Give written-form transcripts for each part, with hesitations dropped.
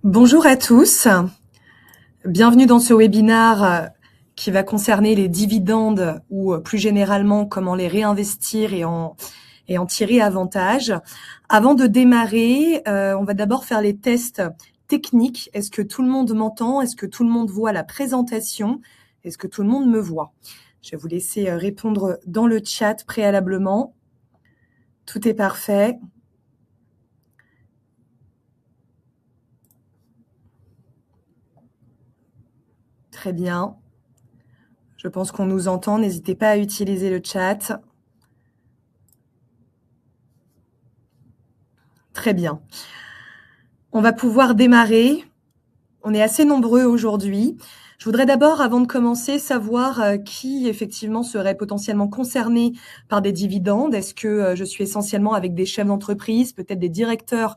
Bonjour à tous, bienvenue dans ce webinaire qui va concerner les dividendes ou plus généralement comment les réinvestir et en tirer avantage. Avant de démarrer, on va d'abord faire les tests techniques. Est-ce que tout le monde m'entend? Est-ce que tout le monde voit la présentation? Est-ce que tout le monde me voit? Je vais vous laisser répondre dans le chat préalablement. Tout est parfait. Très bien. Je pense qu'on nous entend. N'hésitez pas à utiliser le chat. Très bien. On va pouvoir démarrer. On est assez nombreux aujourd'hui. Je voudrais d'abord, avant de commencer, savoir qui effectivement serait potentiellement concerné par des dividendes. Est-ce que je suis essentiellement avec des chefs d'entreprise, peut-être des directeurs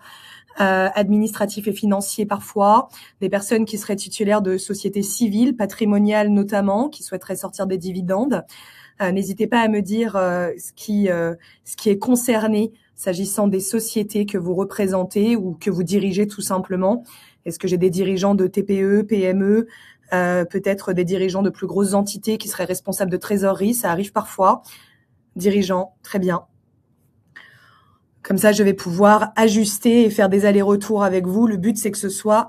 administratifs et financiers parfois, des personnes qui seraient titulaires de sociétés civiles, patrimoniales notamment, qui souhaiteraient sortir des dividendes. N'hésitez pas à me dire ce qui est concerné s'agissant des sociétés que vous représentez ou que vous dirigez tout simplement. Est-ce que j'ai des dirigeants de TPE, PME, peut-être des dirigeants de plus grosses entités qui seraient responsables de trésorerie? Ça arrive parfois. Dirigeants, très bien. Comme ça, je vais pouvoir ajuster et faire des allers-retours avec vous. Le but, c'est que ce soit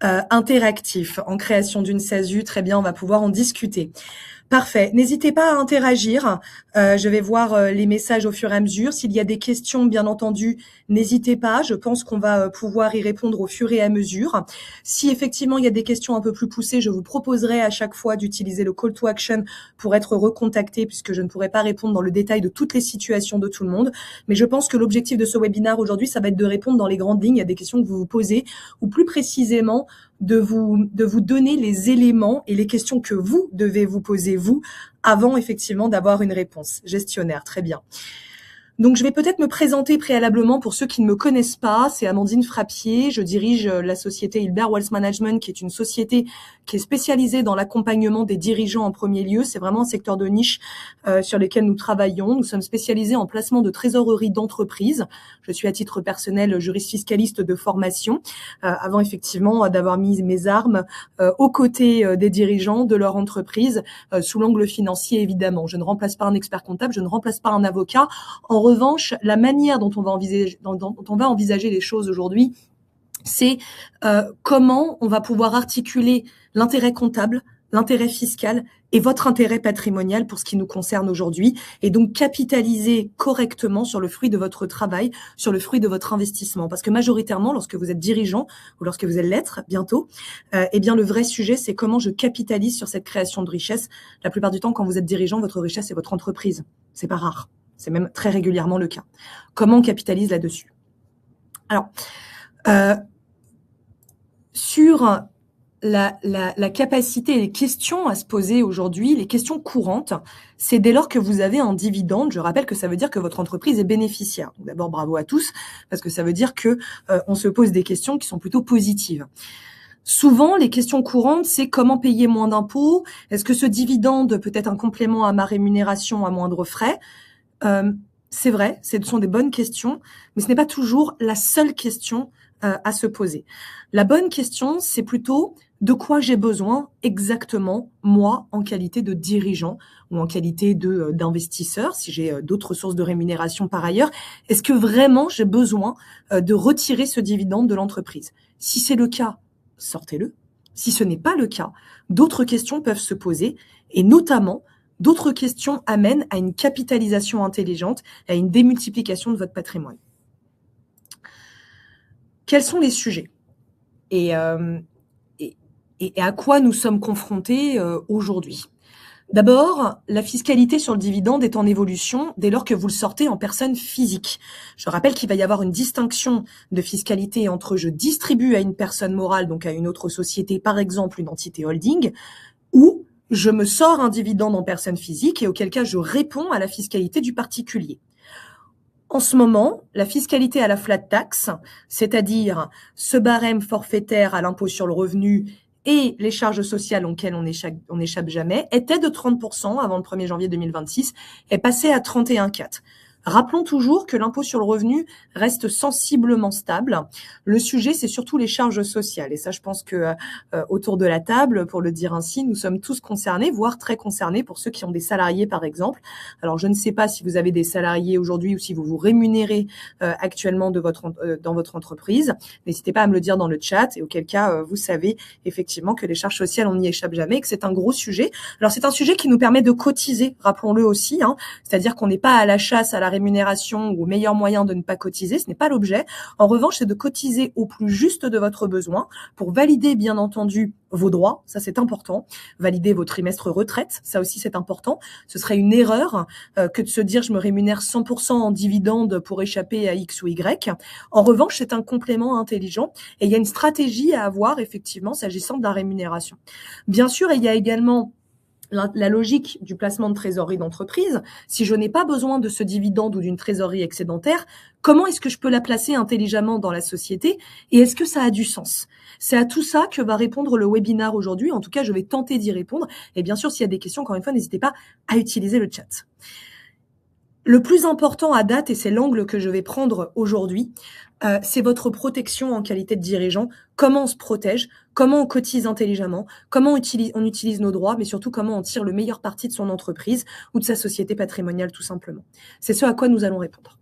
interactif. En création d'une SASU, très bien, on va pouvoir en discuter. Parfait. N'hésitez pas à interagir. Je vais voir les messages au fur et à mesure. S'il y a des questions, bien entendu, n'hésitez pas. Je pense qu'on va pouvoir y répondre au fur et à mesure. Si effectivement il y a des questions un peu plus poussées, je vous proposerai à chaque fois d'utiliser le call to action pour être recontacté, puisque je ne pourrai pas répondre dans le détail de toutes les situations de tout le monde. Mais je pense que l'objectif de ce webinaire aujourd'hui, ça va être de répondre dans les grandes lignes à des questions que vous vous posez, ou plus précisément de vous donner les éléments et les questions que vous devez vous poser, vous, avant effectivement d'avoir une réponse. Gestionnaire, très bien. Donc, je vais peut-être me présenter préalablement pour ceux qui ne me connaissent pas. C'est Amandine Frappier. Je dirige la société Hilbert Wealth Management, qui est une société qui est spécialisée dans l'accompagnement des dirigeants en premier lieu. C'est vraiment un secteur de niche sur lequel nous travaillons. Nous sommes spécialisés en placement de trésorerie d'entreprise. Je suis à titre personnel juriste fiscaliste de formation, avant effectivement d'avoir mis mes armes aux côtés des dirigeants de leur entreprise, sous l'angle financier évidemment. Je ne remplace pas un expert comptable, je ne remplace pas un avocat. En revanche, la manière dont on va envisager les choses aujourd'hui, c'est comment on va pouvoir articuler l'intérêt comptable, l'intérêt fiscal et votre intérêt patrimonial pour ce qui nous concerne aujourd'hui, et donc capitaliser correctement sur le fruit de votre travail, sur le fruit de votre investissement. Parce que majoritairement, lorsque vous êtes dirigeant ou lorsque vous allez l'être bientôt, eh bien le vrai sujet, c'est comment je capitalise sur cette création de richesse. La plupart du temps, quand vous êtes dirigeant, votre richesse, c'est votre entreprise. C'est pas rare. C'est même très régulièrement le cas. Comment on capitalise là-dessus? Alors, sur la capacité et les questions à se poser aujourd'hui, les questions courantes, c'est dès lors que vous avez un dividende. Je rappelle que ça veut dire que votre entreprise est bénéficiaire. D'abord, bravo à tous, parce que ça veut dire que on se pose des questions qui sont plutôt positives. Souvent, les questions courantes, c'est comment payer moins d'impôts? Est-ce que ce dividende peut être un complément à ma rémunération à moindre frais? C'est vrai, ce sont des bonnes questions, mais ce n'est pas toujours la seule question à se poser. La bonne question, c'est plutôt de quoi j'ai besoin exactement, moi, en qualité de dirigeant ou en qualité d'investisseur, si j'ai d'autres sources de rémunération par ailleurs. Est-ce que vraiment j'ai besoin de retirer ce dividende de l'entreprise? Si c'est le cas, sortez-le. Si ce n'est pas le cas, d'autres questions peuvent se poser, et notamment, d'autres questions amènent à une capitalisation intelligente, à une démultiplication de votre patrimoine. Quels sont les sujets et à quoi nous sommes confrontés aujourd'hui? D'abord, la fiscalité sur le dividende est en évolution dès lors que vous le sortez en personne physique. Je rappelle qu'il va y avoir une distinction de fiscalité entre je distribue à une personne morale, donc à une autre société, par exemple une entité holding, ou je me sors un dividende en personne physique et auquel cas je réponds à la fiscalité du particulier. En ce moment, la fiscalité à la flat tax, c'est-à-dire ce barème forfaitaire à l'impôt sur le revenu et les charges sociales auxquelles on n'échappe jamais, était de 30% avant le 1er janvier 2026, est passé à 31,4%. Rappelons toujours que l'impôt sur le revenu reste sensiblement stable. Le sujet, c'est surtout les charges sociales. Et ça, je pense que autour de la table, pour le dire ainsi, nous sommes tous concernés, voire très concernés pour ceux qui ont des salariés, par exemple. Alors, je ne sais pas si vous avez des salariés aujourd'hui ou si vous vous rémunérez actuellement dans votre entreprise. N'hésitez pas à me le dire dans le chat. Et auquel cas, vous savez effectivement que les charges sociales, on n'y échappe jamais et que c'est un gros sujet. Alors, c'est un sujet qui nous permet de cotiser, rappelons-le aussi, hein. C'est-à-dire qu'on n'est pas à la chasse à la rémunération ou au meilleur moyen de ne pas cotiser, ce n'est pas l'objet. En revanche, c'est de cotiser au plus juste de votre besoin pour valider, bien entendu, vos droits, ça c'est important, valider vos trimestres retraite, ça aussi c'est important. Ce serait une erreur que de se dire je me rémunère 100% en dividende pour échapper à X ou Y. En revanche, c'est un complément intelligent et il y a une stratégie à avoir effectivement s'agissant de la rémunération. Bien sûr, il y a également la logique du placement de trésorerie d'entreprise. Si je n'ai pas besoin de ce dividende ou d'une trésorerie excédentaire, comment est-ce que je peux la placer intelligemment dans la société et est-ce que ça a du sens? C'est à tout ça que va répondre le webinaire aujourd'hui. En tout cas, je vais tenter d'y répondre. Et bien sûr, s'il y a des questions, encore une fois, n'hésitez pas à utiliser le chat. Le plus important à date, et c'est l'angle que je vais prendre aujourd'hui, c'est votre protection en qualité de dirigeant. Comment on se protège, comment on cotise intelligemment, comment on utilise nos droits, mais surtout comment on tire le meilleur parti de son entreprise ou de sa société patrimoniale tout simplement. C'est ce à quoi nous allons répondre.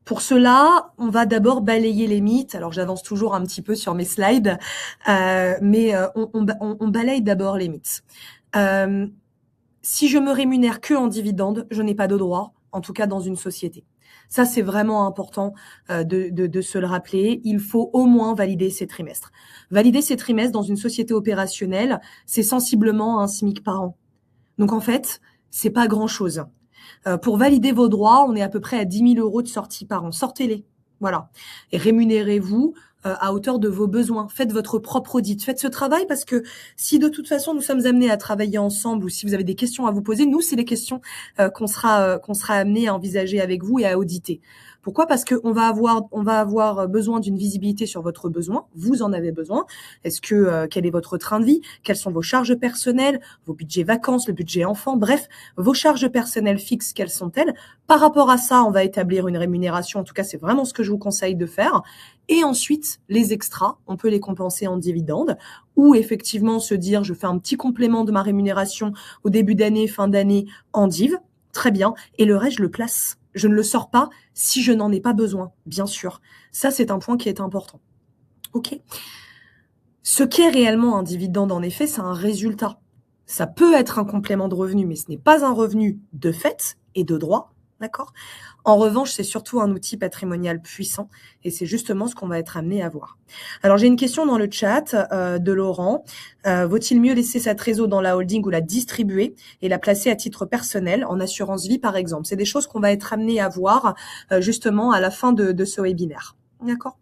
Pour cela, on va d'abord balayer les mythes. Alors, j'avance toujours un petit peu sur mes slides, mais on balaye d'abord les mythes. Si je me rémunère que en dividende, je n'ai pas de droit, en tout cas dans une société. Ça, c'est vraiment important de se le rappeler. Il faut au moins valider ces trimestres. Valider ces trimestres dans une société opérationnelle, c'est sensiblement un SMIC par an. Donc, en fait, c'est pas grand-chose. Pour valider vos droits, on est à peu près à 10 000 € de sortie par an. Sortez-les. Voilà. Et rémunérez-vous à hauteur de vos besoins. Faites votre propre audit. Faites ce travail parce que si de toute façon nous sommes amenés à travailler ensemble ou si vous avez des questions à vous poser, nous, c'est les questions qu'on sera amenés à envisager avec vous et à auditer. Pourquoi? Parce qu'on va avoir besoin d'une visibilité sur votre besoin. Vous en avez besoin. Est-ce que quel est votre train de vie? Quelles sont vos charges personnelles, vos budgets vacances, le budget enfant? Bref, vos charges personnelles fixes, quelles sont-elles? Par rapport à ça, on va établir une rémunération. En tout cas, c'est vraiment ce que je vous conseille de faire. Et ensuite, les extras, on peut les compenser en dividendes ou effectivement se dire je fais un petit complément de ma rémunération au début d'année, fin d'année en div. Très bien. Et le reste, je le place. Je ne le sors pas si je n'en ai pas besoin, bien sûr. Ça, c'est un point qui est important. OK. Ce qu'est réellement un dividende, en effet, c'est un résultat. Ça peut être un complément de revenu, mais ce n'est pas un revenu de fait et de droit. D'accord? En revanche, c'est surtout un outil patrimonial puissant et c'est justement ce qu'on va être amené à voir. Alors, j'ai une question dans le chat de Laurent. Vaut-il mieux laisser sa trésor dans la holding ou la distribuer et la placer à titre personnel en assurance vie, par exemple? C'est des choses qu'on va être amené à voir justement à la fin de ce webinaire. D'accord?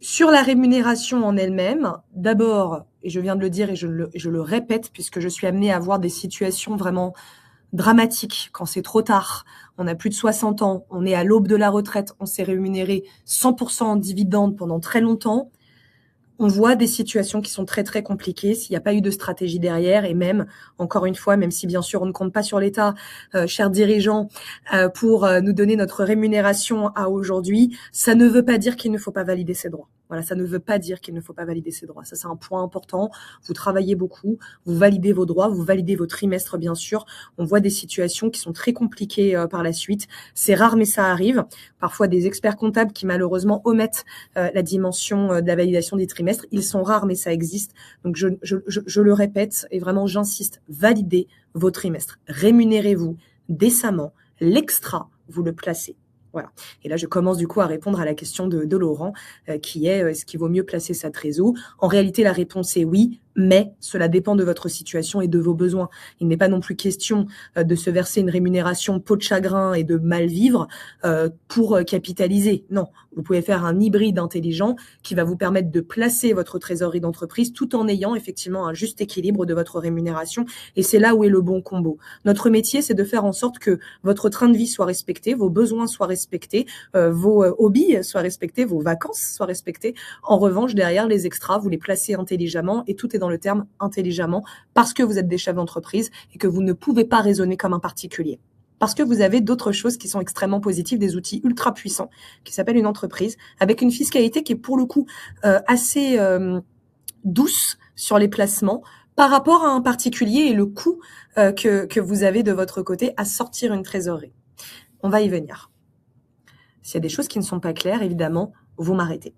Sur la rémunération en elle-même, d'abord, et je viens de le dire et je le répète puisque je suis amenée à voir des situations vraiment dramatique quand c'est trop tard, on a plus de 60 ans, on est à l'aube de la retraite, on s'est rémunéré 100% en dividendes pendant très longtemps. On voit des situations qui sont très très compliquées s'il n'y a pas eu de stratégie derrière et même, encore une fois, même si bien sûr on ne compte pas sur l'État, chers dirigeants, pour nous donner notre rémunération à aujourd'hui, ça ne veut pas dire qu'il ne faut pas valider ses droits. Voilà, ça ne veut pas dire qu'il ne faut pas valider ses droits. Ça, c'est un point important. Vous travaillez beaucoup, vous validez vos droits, vous validez vos trimestres, bien sûr. On voit des situations qui sont très compliquées par la suite. C'est rare, mais ça arrive. Parfois, des experts comptables qui, malheureusement, omettent la dimension de la validation des trimestres. Ils sont rares, mais ça existe. Donc, je le répète et vraiment, j'insiste, validez vos trimestres. Rémunérez-vous décemment. L'extra, vous le placez. Voilà. Et là, je commence du coup à répondre à la question de Laurent, qui est est-ce qu'il vaut mieux placer sa trésor? En réalité, la réponse est oui, mais cela dépend de votre situation et de vos besoins. Il n'est pas non plus question de se verser une rémunération peau de chagrin et de mal vivre pour capitaliser. Non, vous pouvez faire un hybride intelligent qui va vous permettre de placer votre trésorerie d'entreprise tout en ayant effectivement un juste équilibre de votre rémunération. Et c'est là où est le bon combo. Notre métier, c'est de faire en sorte que votre train de vie soit respecté, vos besoins soient respectés, vos hobbies soient respectés, vos vacances soient respectées. En revanche, derrière les extras, vous les placez intelligemment et tout est dans le terme, intelligemment, parce que vous êtes des chefs d'entreprise et que vous ne pouvez pas raisonner comme un particulier. Parce que vous avez d'autres choses qui sont extrêmement positives, des outils ultra puissants qui s'appellent une entreprise, avec une fiscalité qui est pour le coup assez douce sur les placements par rapport à un particulier et le coût que vous avez de votre côté à sortir une trésorerie. On va y venir. S'il y a des choses qui ne sont pas claires, évidemment, vous m'arrêtez.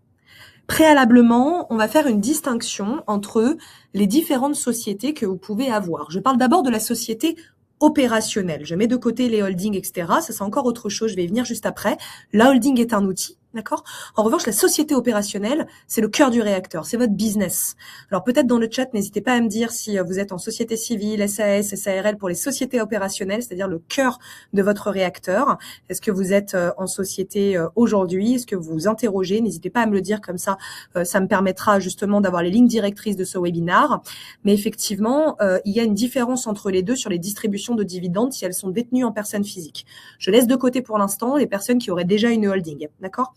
Préalablement, on va faire une distinction entre les différentes sociétés que vous pouvez avoir. Je parle d'abord de la société opérationnelle. Je mets de côté les holdings, etc. Ça, c'est encore autre chose. Je vais y venir juste après. La holding est un outil. D'accord? En revanche, la société opérationnelle, c'est le cœur du réacteur, c'est votre business. Alors peut-être dans le chat, n'hésitez pas à me dire si vous êtes en société civile, SAS, SARL pour les sociétés opérationnelles, c'est-à-dire le cœur de votre réacteur. Est-ce que vous êtes en société aujourd'hui? Est-ce que vous vous interrogez? N'hésitez pas à me le dire, comme ça, ça me permettra justement d'avoir les lignes directrices de ce webinaire. Mais effectivement, il y a une différence entre les deux sur les distributions de dividendes si elles sont détenues en personne physique. Je laisse de côté pour l'instant les personnes qui auraient déjà une holding, d'accord?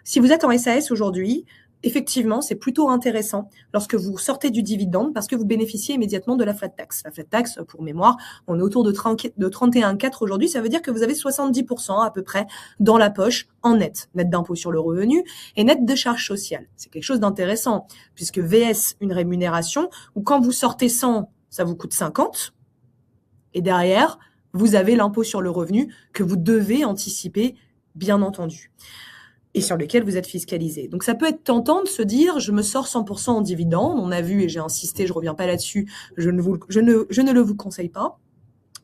Si vous êtes en SAS aujourd'hui, effectivement, c'est plutôt intéressant lorsque vous sortez du dividende parce que vous bénéficiez immédiatement de la flat tax. La flat tax, pour mémoire, on est autour de 31,4 aujourd'hui. Ça veut dire que vous avez 70% à peu près dans la poche en net d'impôt sur le revenu et net de charges sociales. C'est quelque chose d'intéressant puisque VS, une rémunération où quand vous sortez 100, ça vous coûte 50 et derrière, vous avez l'impôt sur le revenu que vous devez anticiper, bien entendu, et sur lequel vous êtes fiscalisé. Donc ça peut être tentant de se dire, je me sors 100% en dividende, on a vu et j'ai insisté, je reviens pas là-dessus, je ne le vous conseille pas.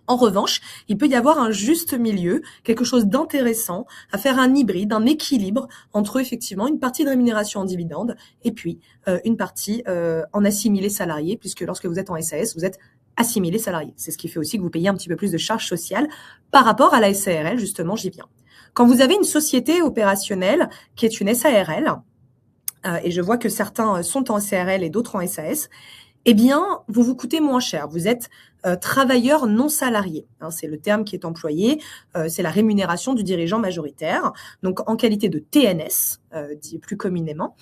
En revanche, il peut y avoir un juste milieu, quelque chose d'intéressant, à faire un hybride, un équilibre entre effectivement une partie de rémunération en dividende et puis une partie en assimilé salarié, puisque lorsque vous êtes en SAS, vous êtes assimilé salarié. C'est ce qui fait aussi que vous payez un petit peu plus de charges sociales par rapport à la SARL, justement, j'y viens. Quand vous avez une société opérationnelle qui est une SARL, et je vois que certains sont en SARL et d'autres en SAS, eh bien, vous vous coûtez moins cher. Vous êtes travailleur non salarié. Hein, c'est le terme qui est employé. C'est la rémunération du dirigeant majoritaire. Donc, en qualité de TNS, dit plus communément,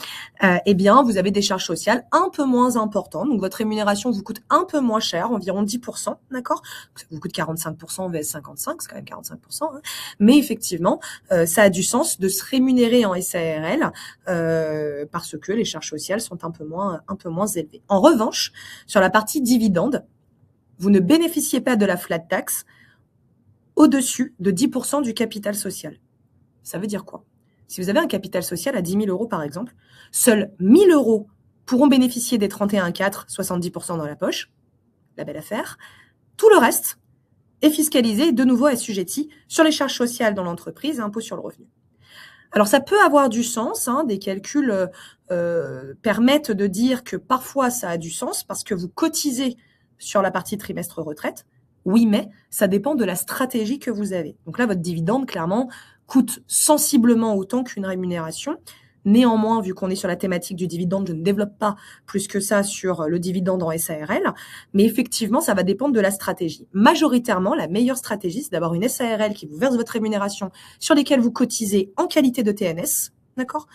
eh bien, vous avez des charges sociales un peu moins importantes. Donc, votre rémunération vous coûte un peu moins cher, environ 10%, d'accord? Ça vous coûte 45% vs 55, c'est quand même 45%. Hein. Mais effectivement, ça a du sens de se rémunérer en SARL parce que les charges sociales sont un peu moins élevées. En revanche, sur la partie dividende, vous ne bénéficiez pas de la flat tax au-dessus de 10% du capital social. Ça veut dire quoi? Si vous avez un capital social à 10 000 euros, par exemple, seuls 1 000 euros pourront bénéficier des 31,4, 70% dans la poche, la belle affaire. Tout le reste est fiscalisé et de nouveau assujetti sur les charges sociales dans l'entreprise et impôt sur le revenu. Alors, ça peut avoir du sens, hein, des calculs permettent de dire que parfois ça a du sens parce que vous cotisez sur la partie trimestre retraite. Oui, mais ça dépend de la stratégie que vous avez. Donc là, votre dividende, clairement, coûte sensiblement autant qu'une rémunération. Néanmoins, vu qu'on est sur la thématique du dividende, je ne développe pas plus que ça sur le dividende en SARL. Mais effectivement, ça va dépendre de la stratégie. Majoritairement, la meilleure stratégie, c'est d'avoir une SARL qui vous verse votre rémunération sur lesquelles vous cotisez en qualité de TNS. D'accord?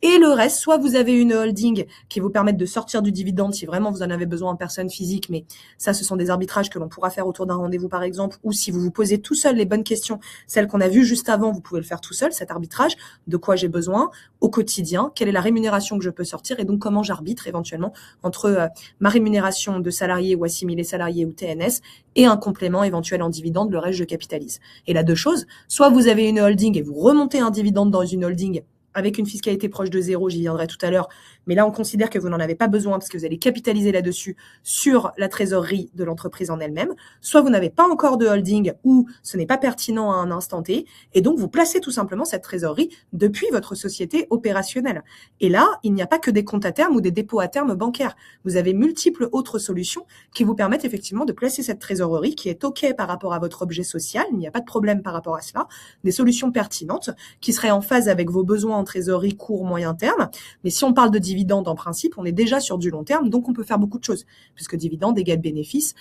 Et le reste, soit vous avez une holding qui vous permette de sortir du dividende si vraiment vous en avez besoin en personne physique, mais ça, ce sont des arbitrages que l'on pourra faire autour d'un rendez-vous, par exemple, ou si vous vous posez tout seul les bonnes questions, celles qu'on a vues juste avant, vous pouvez le faire tout seul, cet arbitrage, de quoi j'ai besoin au quotidien, quelle est la rémunération que je peux sortir et donc comment j'arbitre éventuellement entre ma rémunération de salarié ou assimilé salarié ou TNS et un complément éventuel en dividende, le reste je capitalise. Et là, deux choses, soit vous avez une holding et vous remontez un dividende dans une holding avec une fiscalité proche de zéro, j'y viendrai tout à l'heure, mais là on considère que vous n'en avez pas besoin parce que vous allez capitaliser là-dessus sur la trésorerie de l'entreprise en elle-même, soit vous n'avez pas encore de holding ou ce n'est pas pertinent à un instant T, et donc vous placez tout simplement cette trésorerie depuis votre société opérationnelle. Et là, il n'y a pas que des comptes à terme ou des dépôts à terme bancaires, vous avez multiples autres solutions qui vous permettent effectivement de placer cette trésorerie qui est OK par rapport à votre objet social, il n'y a pas de problème par rapport à cela, des solutions pertinentes qui seraient en phase avec vos besoins en trésorerie court, moyen terme. Mais si on parle de dividende, en principe, on est déjà sur du long terme, donc on peut faire beaucoup de choses, puisque dividende égale bénéfice.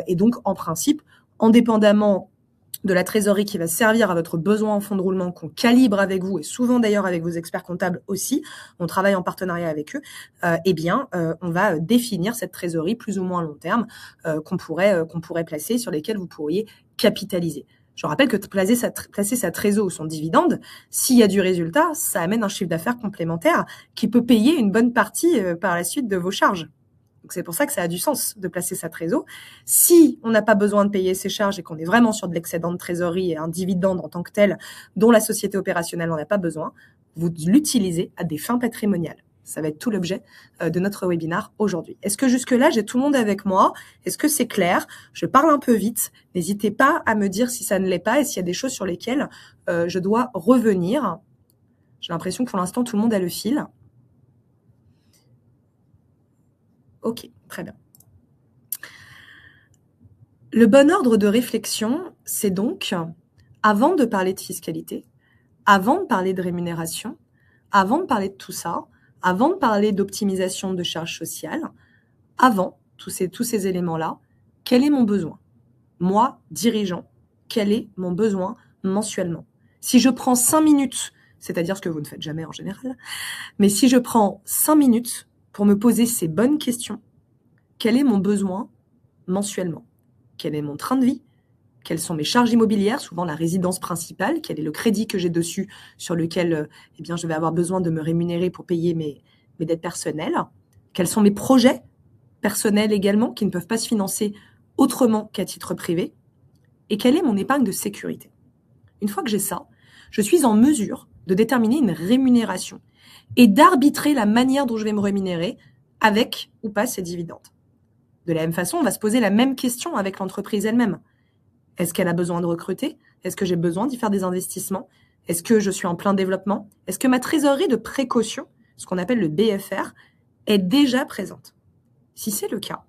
Et donc, en principe, indépendamment de la trésorerie qui va servir à votre besoin en fonds de roulement qu'on calibre avec vous et souvent d'ailleurs avec vos experts comptables aussi, on travaille en partenariat avec eux, on va définir cette trésorerie plus ou moins à long terme qu'on pourrait placer, sur lesquelles vous pourriez capitaliser. Je rappelle que placer sa trésor ou son dividende, s'il y a du résultat, ça amène un chiffre d'affaires complémentaire qui peut payer une bonne partie par la suite de vos charges. Donc c'est pour ça que ça a du sens de placer sa trésor. Si on n'a pas besoin de payer ses charges et qu'on est vraiment sur de l'excédent de trésorerie et un dividende en tant que tel dont la société opérationnelle n'en a pas besoin, vous l'utilisez à des fins patrimoniales. Ça va être tout l'objet de notre webinaire aujourd'hui. Est-ce que jusque-là, j'ai tout le monde avec moi? Est-ce que c'est clair? Je parle un peu vite. N'hésitez pas à me dire si ça ne l'est pas et s'il y a des choses sur lesquelles je dois revenir. J'ai l'impression que pour l'instant, tout le monde a le fil. Ok, très bien. Le bon ordre de réflexion, c'est donc, avant de parler de fiscalité, avant de parler de rémunération, avant de parler de tout ça, avant de parler d'optimisation de charges sociales, avant tous ces éléments-là, quel est mon besoin? Moi, dirigeant, quel est mon besoin mensuellement? Si je prends 5 minutes, c'est-à-dire ce que vous ne faites jamais en général, mais si je prends 5 minutes pour me poser ces bonnes questions, quel est mon besoin mensuellement? Quel est mon train de vie? Quelles sont mes charges immobilières, souvent la résidence principale? Quel est le crédit que j'ai dessus sur lequel je vais avoir besoin de me rémunérer pour payer mes dettes personnelles? Quels sont mes projets personnels également qui ne peuvent pas se financer autrement qu'à titre privé? Et quelle est mon épargne de sécurité? Une fois que j'ai ça, je suis en mesure de déterminer une rémunération et d'arbitrer la manière dont je vais me rémunérer avec ou pas ces dividendes. De la même façon, on va se poser la même question avec l'entreprise elle-même. Est-ce qu'elle a besoin de recruter? Est-ce que j'ai besoin d'y faire des investissements? Est-ce que je suis en plein développement? Est-ce que ma trésorerie de précaution, ce qu'on appelle le BFR, est déjà présente? Si c'est le cas,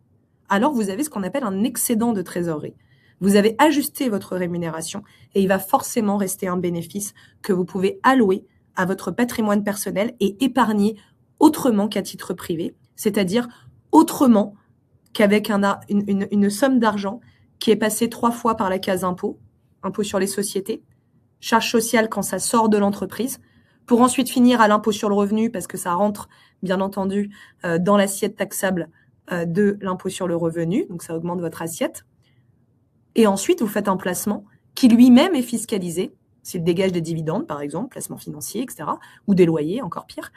alors vous avez ce qu'on appelle un excédent de trésorerie. Vous avez ajusté votre rémunération et il va forcément rester un bénéfice que vous pouvez allouer à votre patrimoine personnel et épargner autrement qu'à titre privé, c'est-à-dire autrement qu'avec une somme d'argent qui est passée 3 fois par la case impôt sur les sociétés, charge sociale quand ça sort de l'entreprise, pour ensuite finir à l'impôt sur le revenu parce que ça rentre, bien entendu, dans l'assiette taxable de l'impôt sur le revenu, donc ça augmente votre assiette. Et ensuite, vous faites un placement qui lui-même est fiscalisé, s'il dégage des dividendes, par exemple, placement financier, etc., ou des loyers, encore pire,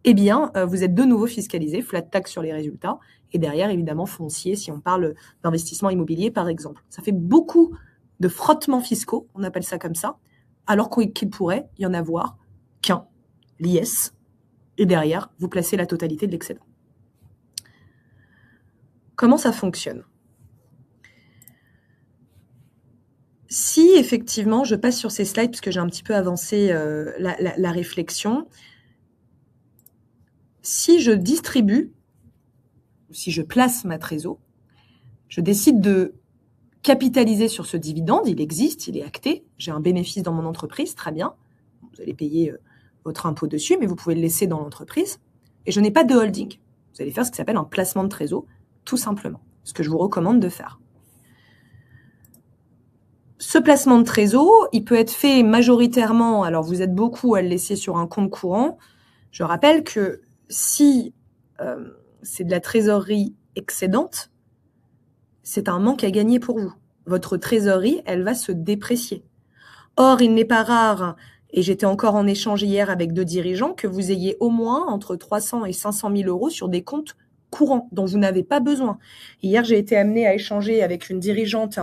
vous êtes de nouveau fiscalisé, flat tax sur les résultats, et derrière, évidemment, foncier, si on parle d'investissement immobilier, par exemple. Ça fait beaucoup de frottements fiscaux, on appelle ça comme ça, alors qu'il pourrait y en avoir qu'un, l'IS, et derrière, vous placez la totalité de l'excédent. Comment ça fonctionne? Si, effectivement, je passe sur ces slides, parce que j'ai un petit peu avancé la réflexion, si je distribue, si je place ma trésor, je décide de capitaliser sur ce dividende, il existe, il est acté, j'ai un bénéfice dans mon entreprise, très bien, vous allez payer votre impôt dessus, mais vous pouvez le laisser dans l'entreprise, et je n'ai pas de holding. Vous allez faire ce qui s'appelle un placement de trésor, tout simplement, ce que je vous recommande de faire. Ce placement de trésor, il peut être fait majoritairement, alors vous êtes beaucoup à le laisser sur un compte courant. Je rappelle que si c'est de la trésorerie excédente, c'est un manque à gagner pour vous. Votre trésorerie, elle va se déprécier. Or, il n'est pas rare, et j'étais encore en échange hier avec 2 dirigeants, que vous ayez au moins entre 300 et 500 000 euros sur des comptes courants dont vous n'avez pas besoin. Hier, j'ai été amenée à échanger avec une dirigeante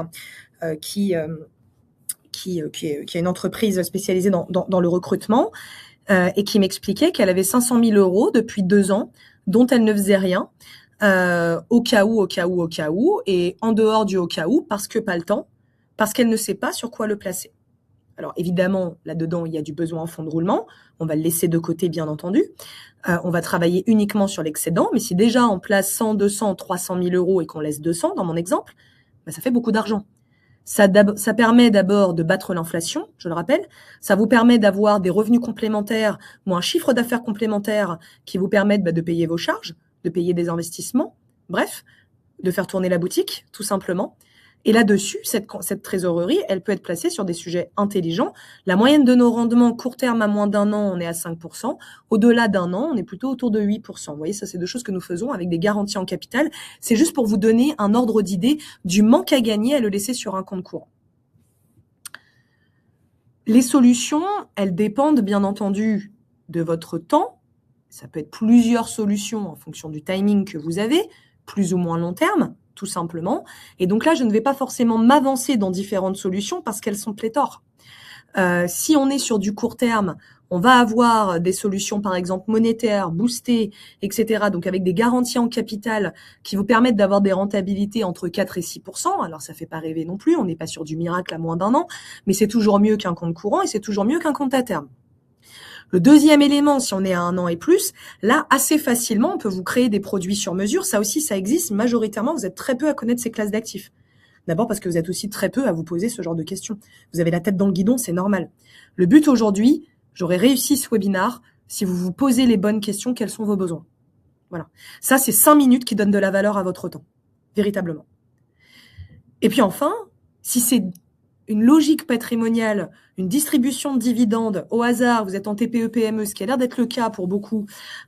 qui a une entreprise spécialisée dans le recrutement et qui m'expliquait qu'elle avait 500 000 euros depuis 2 ans dont elle ne faisait rien au cas où, et en dehors du au cas où, parce que pas le temps, parce qu'elle ne sait pas sur quoi le placer. Alors évidemment, là-dedans, il y a du besoin en fonds de roulement, on va le laisser de côté bien entendu, on va travailler uniquement sur l'excédent, mais si déjà on place 100, 200, 300 000 euros et qu'on laisse 200 dans mon exemple, ça fait beaucoup d'argent. Ça permet d'abord de battre l'inflation, je le rappelle. Ça vous permet d'avoir des revenus complémentaires ou un chiffre d'affaires complémentaire qui vous permettent de payer vos charges, de payer des investissements, bref, de faire tourner la boutique, tout simplement. Et là-dessus, cette trésorerie, elle peut être placée sur des sujets intelligents. La moyenne de nos rendements court terme à moins d'1 an, on est à 5%. Au-delà d'1 an, on est plutôt autour de 8%. Vous voyez, ça, c'est deux choses que nous faisons avec des garanties en capital. C'est juste pour vous donner un ordre d'idée du manque à gagner à le laisser sur un compte courant. Les solutions, elles dépendent bien entendu de votre temps. Ça peut être plusieurs solutions en fonction du timing que vous avez, plus ou moins long terme, tout simplement. Et donc là, je ne vais pas forcément m'avancer dans différentes solutions parce qu'elles sont pléthores. Si on est sur du court terme, on va avoir des solutions, par exemple, monétaires, boostées, etc. Donc, avec des garanties en capital qui vous permettent d'avoir des rentabilités entre 4 et 6%. Alors, ça fait pas rêver non plus. On n'est pas sur du miracle à moins d'1 an, mais c'est toujours mieux qu'un compte courant et c'est toujours mieux qu'un compte à terme. Le deuxième élément, si on est à 1 an et plus, là, assez facilement, on peut vous créer des produits sur mesure. Ça aussi, ça existe. Majoritairement, vous êtes très peu à connaître ces classes d'actifs. D'abord parce que vous êtes aussi très peu à vous poser ce genre de questions. Vous avez la tête dans le guidon, c'est normal. Le but aujourd'hui, j'aurais réussi ce webinaire si vous vous posez les bonnes questions, quels sont vos besoins. Voilà. Ça, c'est 5 minutes qui donnent de la valeur à votre temps. Véritablement. Et puis enfin, si c'est une logique patrimoniale, une distribution de dividendes au hasard, vous êtes en TPE-PME, ce qui a l'air d'être le cas pour beaucoup,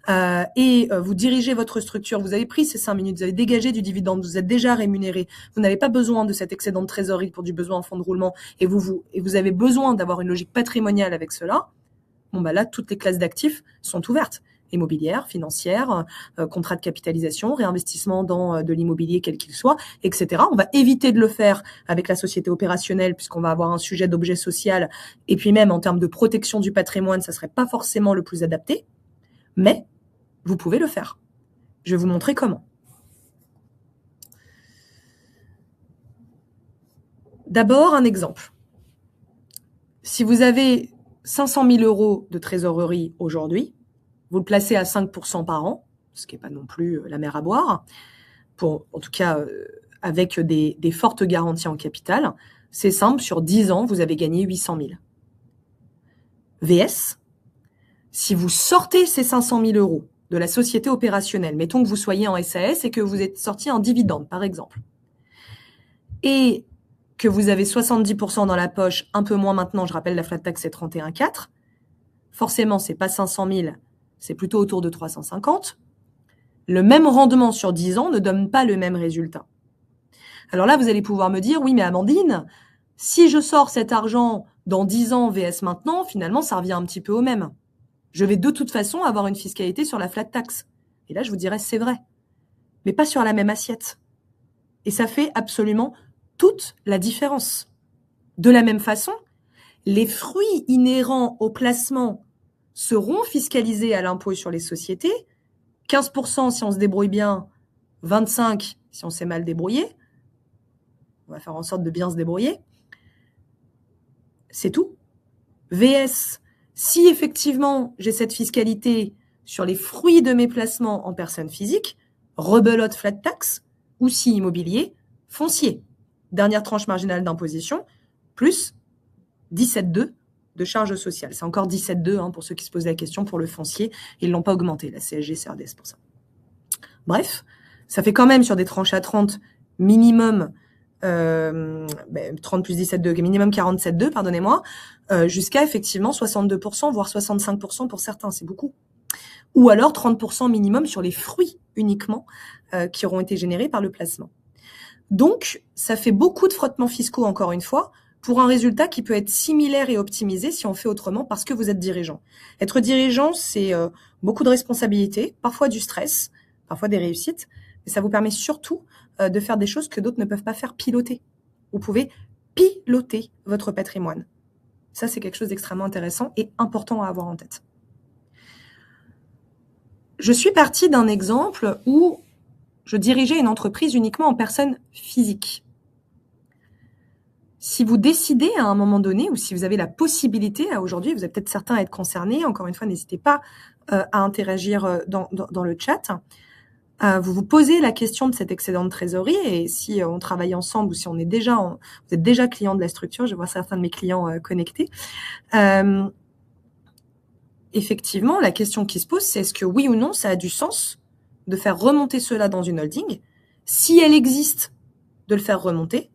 et vous dirigez votre structure, vous avez pris ces 5 minutes, vous avez dégagé du dividende, vous êtes déjà rémunéré, vous n'avez pas besoin de cet excédent de trésorerie pour du besoin en fonds de roulement, et vous avez besoin d'avoir une logique patrimoniale avec cela, bon bah là, toutes les classes d'actifs sont ouvertes. Immobilière, financière, contrat de capitalisation, réinvestissement dans de l'immobilier quel qu'il soit, etc. On va éviter de le faire avec la société opérationnelle puisqu'on va avoir un sujet d'objet social et puis même en termes de protection du patrimoine, ça serait pas forcément le plus adapté, mais vous pouvez le faire. Je vais vous montrer comment. D'abord, un exemple. Si vous avez 500 000 € de trésorerie aujourd'hui, vous le placez à 5% par an, ce qui n'est pas non plus la mer à boire, en tout cas avec des fortes garanties en capital. C'est simple, sur 10 ans, vous avez gagné 800 000. VS, si vous sortez ces 500 000 € de la société opérationnelle, mettons que vous soyez en SAS et que vous êtes sorti en dividende, par exemple, et que vous avez 70% dans la poche, un peu moins maintenant, je rappelle, la flat tax c'est 31,4, forcément, c'est pas 500 000, c'est plutôt autour de 350. Le même rendement sur 10 ans ne donne pas le même résultat. Alors là, vous allez pouvoir me dire, oui, mais Amandine, si je sors cet argent dans 10 ans VS maintenant, finalement, ça revient un petit peu au même. Je vais de toute façon avoir une fiscalité sur la flat tax. Et là, je vous dirais, c'est vrai, mais pas sur la même assiette. Et ça fait absolument toute la différence. De la même façon, les fruits inhérents au placement seront fiscalisés à l'impôt sur les sociétés, 15% si on se débrouille bien, 25% si on s'est mal débrouillé. On va faire en sorte de bien se débrouiller. C'est tout. VS, si effectivement j'ai cette fiscalité sur les fruits de mes placements en personne physique, rebelote flat tax, ou si immobilier, foncier. Dernière tranche marginale d'imposition, plus 17,2 de charges sociales. C'est encore 17,2 pour ceux qui se posent la question pour le foncier. Ils ne l'ont pas augmenté, la CSG, CRDS pour ça. Bref, ça fait quand même sur des tranches à 30 minimum 30 plus 17,2, minimum 47,2, pardonnez-moi, jusqu'à effectivement 62%, voire 65% pour certains, c'est beaucoup. Ou alors 30% minimum sur les fruits uniquement qui auront été générés par le placement. Donc, ça fait beaucoup de frottements fiscaux, encore une fois, pour un résultat qui peut être similaire et optimisé si on fait autrement parce que vous êtes dirigeant. Être dirigeant, c'est beaucoup de responsabilités, parfois du stress, parfois des réussites, mais ça vous permet surtout de faire des choses que d'autres ne peuvent pas faire, piloter. Vous pouvez piloter votre patrimoine. Ça, c'est quelque chose d'extrêmement intéressant et important à avoir en tête. Je suis partie d'un exemple où je dirigeais une entreprise uniquement en personne physique. Si vous décidez à un moment donné, ou si vous avez la possibilité, aujourd'hui, vous êtes peut-être certains à être concernés, encore une fois, n'hésitez pas à interagir dans le chat. Vous vous posez la question de cet excédent de trésorerie, et si on travaille ensemble, ou si on est déjà, vous êtes déjà client de la structure, je vois certains de mes clients connectés, effectivement, la question qui se pose, c'est est-ce que oui ou non, ça a du sens de faire remonter cela dans une holding, si elle existe, de le faire remonter,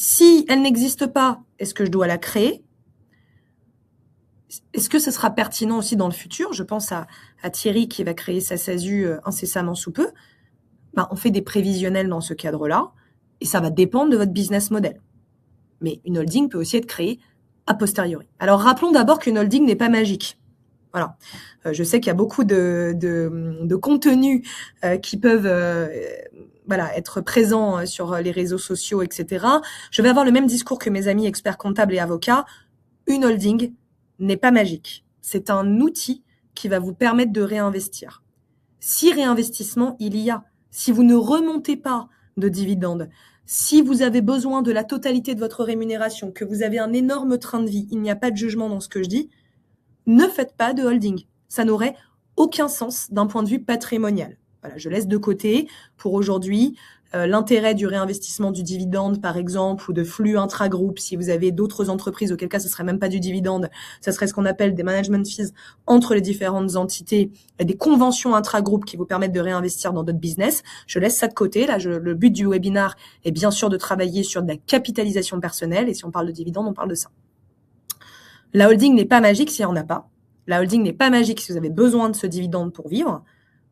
Si elle n'existe pas, est-ce que je dois la créer? Est-ce que ce sera pertinent aussi dans le futur? Je pense à Thierry qui va créer sa SASU incessamment sous peu. On fait des prévisionnels dans ce cadre-là et ça va dépendre de votre business model. Mais une holding peut aussi être créée a posteriori. Alors rappelons d'abord qu'une holding n'est pas magique. Voilà. Je sais qu'il y a beaucoup de contenus qui peuvent être présents sur les réseaux sociaux, etc. Je vais avoir le même discours que mes amis experts comptables et avocats. Une holding n'est pas magique. C'est un outil qui va vous permettre de réinvestir. Si réinvestissement il y a, si vous ne remontez pas de dividendes, si vous avez besoin de la totalité de votre rémunération, que vous avez un énorme train de vie, il n'y a pas de jugement dans ce que je dis, ne faites pas de holding. Ça n'aurait aucun sens d'un point de vue patrimonial. Voilà, je laisse de côté pour aujourd'hui l'intérêt du réinvestissement du dividende, par exemple, ou de flux intra-groupe. Si vous avez d'autres entreprises, auquel cas ce serait même pas du dividende, ça serait ce qu'on appelle des management fees entre les différentes entités, des conventions intra-groupe qui vous permettent de réinvestir dans d'autres business. Je laisse ça de côté. Là, le but du webinaire est bien sûr de travailler sur de la capitalisation personnelle. Et si on parle de dividende, on parle de ça. La holding n'est pas magique s'il n'y en a pas. La holding n'est pas magique si vous avez besoin de ce dividende pour vivre.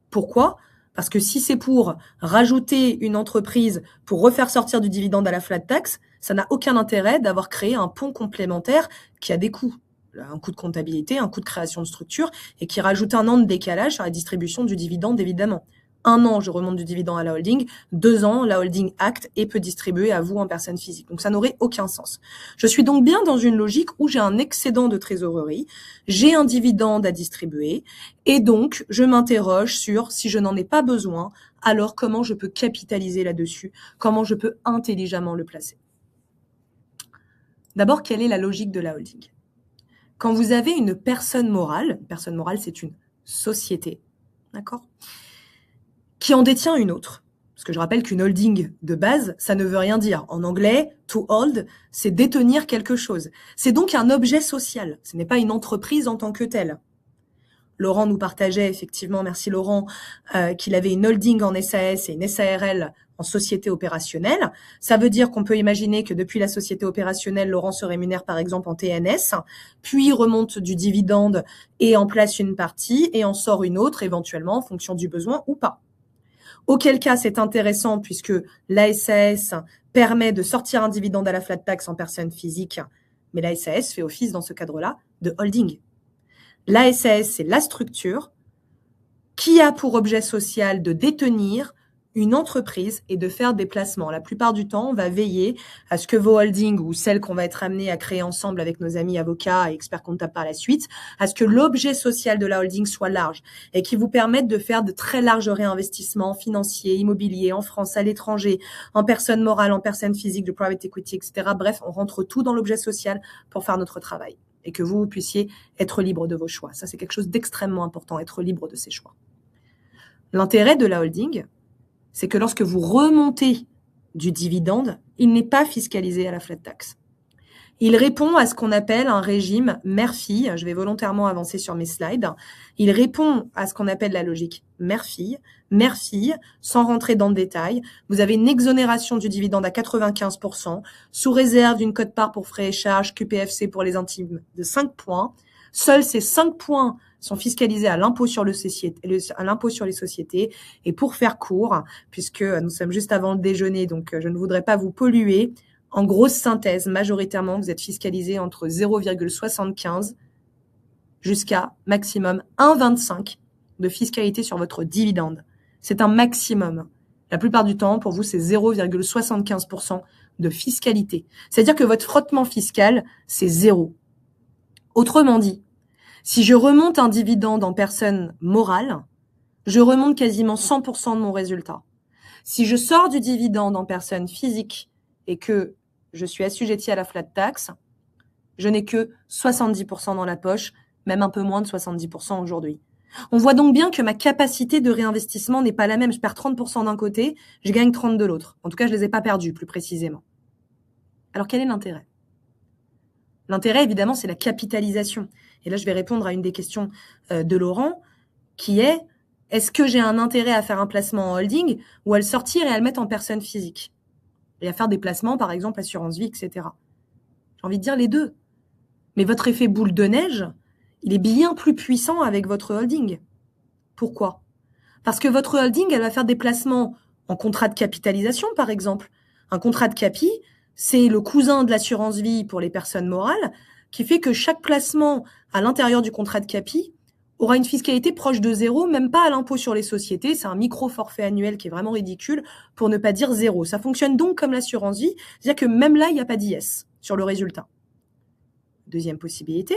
Pourquoi ? Parce que si c'est pour rajouter une entreprise pour refaire sortir du dividende à la flat tax, ça n'a aucun intérêt d'avoir créé un pont complémentaire qui a des coûts. Un coût de comptabilité, un coût de création de structure et qui rajoute un an de décalage sur la distribution du dividende, évidemment. 1 an, je remonte du dividende à la holding. 2 ans, la holding acte et peut distribuer à vous en personne physique. Donc, ça n'aurait aucun sens. Je suis donc bien dans une logique où j'ai un excédent de trésorerie, j'ai un dividende à distribuer et donc, je m'interroge sur si je n'en ai pas besoin, alors comment je peux capitaliser là-dessus, comment je peux intelligemment le placer. D'abord, quelle est la logique de la holding ? Quand vous avez une personne morale, c'est une société, d'accord ? Qui en détient une autre. Parce que je rappelle qu'une holding de base, ça ne veut rien dire. En anglais, to hold, c'est détenir quelque chose. C'est donc un objet social. Ce n'est pas une entreprise en tant que telle. Laurent nous partageait effectivement, merci Laurent, qu'il avait une holding en SAS et une SARL en société opérationnelle. Ça veut dire qu'on peut imaginer que depuis la société opérationnelle, Laurent se rémunère par exemple en TNS, puis remonte du dividende et en place une partie et en sort une autre éventuellement en fonction du besoin ou pas. Auquel cas, c'est intéressant puisque la SAS permet de sortir un dividende à la flat tax en personne physique, mais la SAS fait office dans ce cadre-là de holding. La SAS, c'est la structure qui a pour objet social de détenir une entreprise et de faire des placements. La plupart du temps, on va veiller à ce que vos holdings ou celles qu'on va être amenés à créer ensemble avec nos amis avocats et experts comptables par la suite, à ce que l'objet social de la holding soit large et qui vous permette de faire de très larges réinvestissements financiers, immobiliers, en France, à l'étranger, en personne morale, en personne physique, de private equity, etc. Bref, on rentre tout dans l'objet social pour faire notre travail et que vous puissiez être libre de vos choix. Ça, c'est quelque chose d'extrêmement important, être libre de ses choix. L'intérêt de la holding, c'est que lorsque vous remontez du dividende, il n'est pas fiscalisé à la flat tax. Il répond à ce qu'on appelle un régime mère-fille. Je vais volontairement avancer sur mes slides. Il répond à ce qu'on appelle la logique mère-fille. Mère-fille, sans rentrer dans le détail, vous avez une exonération du dividende à 95%, sous réserve d'une quote-part pour frais et charges, QPFC pour les intimes de 5 points. Seuls ces 5 points sont fiscalisés à l'impôt sur les sociétés. Et pour faire court, puisque nous sommes juste avant le déjeuner, donc je ne voudrais pas vous polluer, en grosse synthèse, majoritairement, vous êtes fiscalisé entre 0,75 jusqu'à maximum 1,25 de fiscalité sur votre dividende. C'est un maximum. La plupart du temps, pour vous, c'est 0,75% de fiscalité. C'est-à-dire que votre frottement fiscal, c'est 0. Autrement dit, si je remonte un dividende en personne morale, je remonte quasiment 100% de mon résultat. Si je sors du dividende en personne physique et que je suis assujetti à la flat tax, je n'ai que 70% dans la poche, même un peu moins de 70% aujourd'hui. On voit donc bien que ma capacité de réinvestissement n'est pas la même. Je perds 30% d'un côté, je gagne 30% de l'autre. En tout cas, je ne les ai pas perdus, plus précisément. Alors, quel est l'intérêt ? L'intérêt, évidemment, c'est la capitalisation. Et là, je vais répondre à une des questions de Laurent, qui est, est-ce que j'ai un intérêt à faire un placement en holding ou à le sortir et à le mettre en personne physique ? et à faire des placements, par exemple, assurance vie, etc. J'ai envie de dire les deux. Mais votre effet boule de neige, il est bien plus puissant avec votre holding. Pourquoi? Parce que votre holding, elle va faire des placements en contrat de capitalisation, par exemple. Un contrat de capi, c'est le cousin de l'assurance vie pour les personnes morales, qui fait que chaque placement à l'intérieur du contrat de capi aura une fiscalité proche de zéro, même pas à l'impôt sur les sociétés. C'est un micro-forfait annuel qui est vraiment ridicule, pour ne pas dire zéro. Ça fonctionne donc comme l'assurance vie, c'est-à-dire que même là, il n'y a pas d'IS sur le résultat. Deuxième possibilité,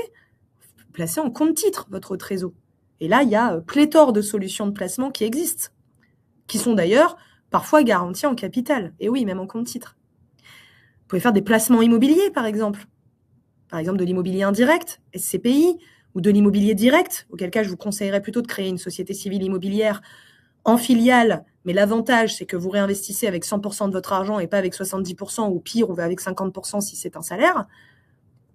vous placez en compte titre votre trésor. Et là, il y a pléthore de solutions de placement qui existent, qui sont d'ailleurs parfois garanties en capital. Et oui, même en compte titre. Vous pouvez faire des placements immobiliers, par exemple. Par exemple, de l'immobilier indirect, SCPI, ou de l'immobilier direct, auquel cas je vous conseillerais plutôt de créer une société civile immobilière en filiale, mais l'avantage, c'est que vous réinvestissez avec 100% de votre argent et pas avec 70%, ou pire, ou avec 50% si c'est un salaire,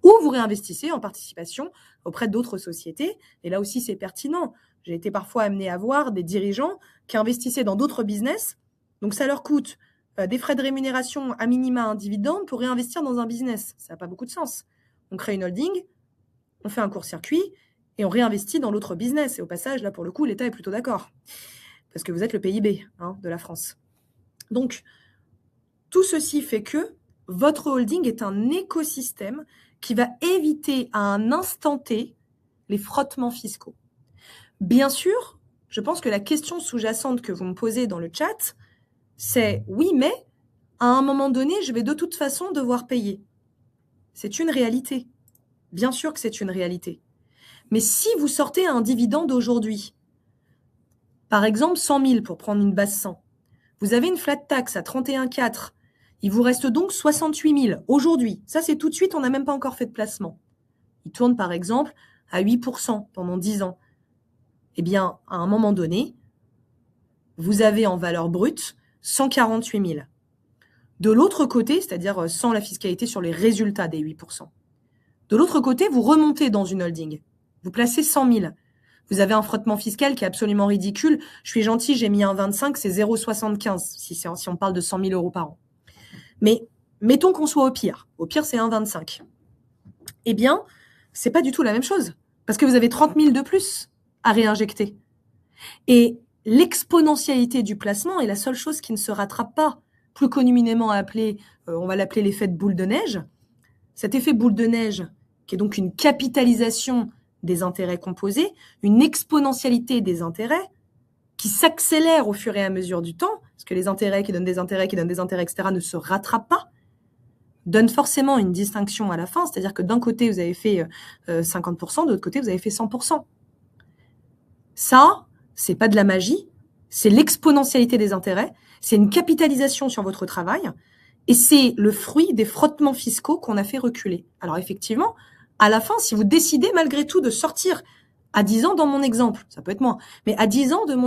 ou vous réinvestissez en participation auprès d'autres sociétés. Et là aussi, c'est pertinent. J'ai été parfois amenée à voir des dirigeants qui investissaient dans d'autres business, donc ça leur coûte des frais de rémunération à minima un dividende pour réinvestir dans un business. Ça n'a pas beaucoup de sens. On crée une holding, on fait un court-circuit et on réinvestit dans l'autre business. Et au passage, là, pour le coup, l'État est plutôt d'accord. Parce que vous êtes le PIB de la France. Donc, tout ceci fait que votre holding est un écosystème qui va éviter à un instant T les frottements fiscaux. Bien sûr, je pense que la question sous-jacente que vous me posez dans le chat, c'est oui, mais à un moment donné, je vais de toute façon devoir payer. C'est une réalité. Bien sûr que c'est une réalité. Mais si vous sortez un dividende aujourd'hui, par exemple 100 000 pour prendre une base 100, vous avez une flat tax à 31,4, il vous reste donc 68 000 aujourd'hui. Ça, c'est tout de suite, on n'a même pas encore fait de placement. Il tourne par exemple à 8% pendant 10 ans. Eh bien, à un moment donné, vous avez en valeur brute 148 000. De l'autre côté, c'est-à-dire sans la fiscalité sur les résultats des 8%, de l'autre côté, vous remontez dans une holding. Vous placez 100 000. Vous avez un frottement fiscal qui est absolument ridicule. Je suis gentil, j'ai mis un 25, c'est 0,75 si on parle de 100 000 euros par an. Mais mettons qu'on soit au pire. Au pire, c'est 1,25. Eh bien, c'est pas du tout la même chose. Parce que vous avez 30 000 de plus à réinjecter. Et l'exponentialité du placement est la seule chose qui ne se rattrape pas. Plus communément appelé, on va l'appeler l'effet de boule de neige. Cet effet boule de neige, qui est donc une capitalisation des intérêts composés, une exponentialité des intérêts qui s'accélère au fur et à mesure du temps, parce que les intérêts qui donnent des intérêts, etc., ne se rattrapent pas, donne forcément une distinction à la fin, c'est-à-dire que d'un côté, vous avez fait 50%, de l'autre côté, vous avez fait 100%. Ça, c'est pas de la magie, c'est l'exponentialité des intérêts, c'est une capitalisation sur votre travail, et c'est le fruit des frottements fiscaux qu'on a fait reculer. Alors effectivement, à la fin, si vous décidez malgré tout de sortir à 10 ans dans mon exemple, ça peut être moins, mais à 10 ans dans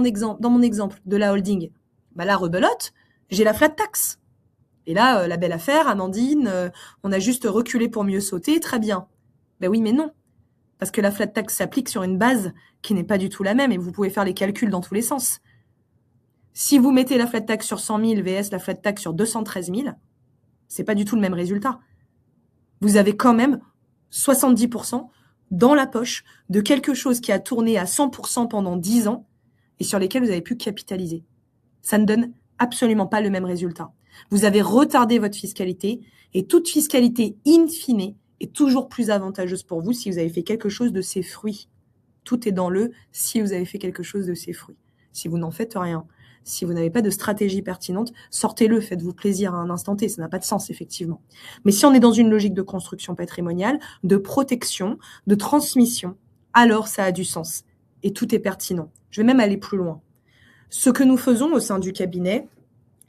mon exemple de la holding, bah là, rebelote, j'ai la flat tax. Et là, la belle affaire, Amandine, on a juste reculé pour mieux sauter, très bien. Ben oui, mais non. Parce que la flat tax s'applique sur une base qui n'est pas du tout la même, et vous pouvez faire les calculs dans tous les sens. Si vous mettez la flat tax sur 100 000 vs la flat tax sur 213 000, c'est pas du tout le même résultat. Vous avez quand même 70% dans la poche de quelque chose qui a tourné à 100% pendant 10 ans et sur lesquels vous avez pu capitaliser. Ça ne donne absolument pas le même résultat. Vous avez retardé votre fiscalité et toute fiscalité in fine est toujours plus avantageuse pour vous si vous avez fait quelque chose de ses fruits. Tout est dans le « si vous avez fait quelque chose de ses fruits ». Si vous n'en faites rien, si vous n'avez pas de stratégie pertinente, sortez-le, faites-vous plaisir à un instant T, ça n'a pas de sens, effectivement. Mais si on est dans une logique de construction patrimoniale, de protection, de transmission, alors ça a du sens. Et tout est pertinent. Je vais même aller plus loin. Ce que nous faisons au sein du cabinet,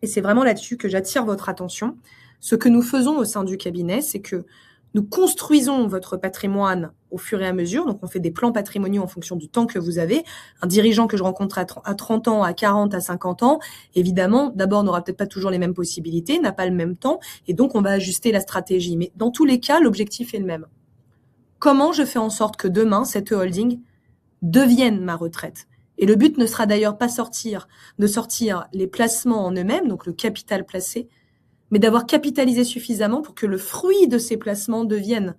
et c'est vraiment là-dessus que j'attire votre attention, ce que nous faisons au sein du cabinet, c'est que nous construisons votre patrimoine au fur et à mesure. Donc, on fait des plans patrimoniaux en fonction du temps que vous avez. Un dirigeant que je rencontre à 30 ans, à 40, à 50 ans, évidemment, d'abord, n'aura peut-être pas toujours les mêmes possibilités, n'a pas le même temps, et donc on va ajuster la stratégie. Mais dans tous les cas, l'objectif est le même. Comment je fais en sorte que demain, cette holding devienne ma retraite? Et le but ne sera d'ailleurs pas de sortir les placements en eux-mêmes, donc le capital placé, mais d'avoir capitalisé suffisamment pour que le fruit de ces placements devienne